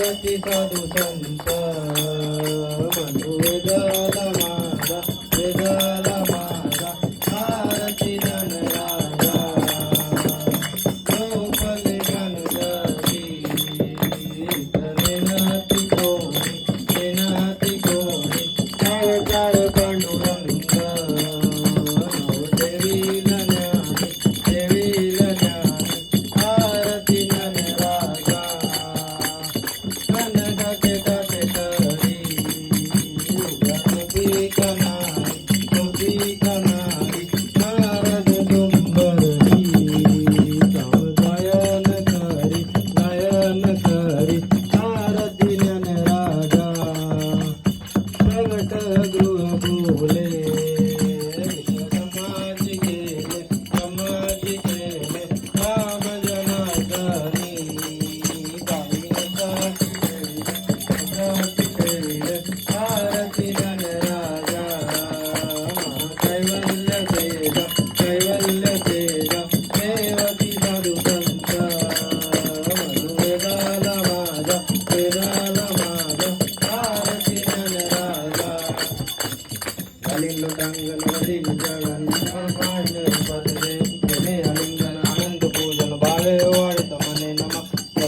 आरती साधू संत बंधू वेदाला माझा वेदाला माझा आरती धनराजा गोपाल गणपती विनाती कोणी अवतार पांडुरंग देवीला ज्ञानी आरती धनराजा कनकाचे काटे तरी उभी कनारी नारद डोंबरही गायन करी आरती धनराजा प्रगट गृह बोले समाज गेले राम जनार्दनी आरती धनराजा कैवल्य तेज देवती साधू संत वेदाला माझा आरती धनराजा कालीन लोटांगण वरील जगन पांडव पदरे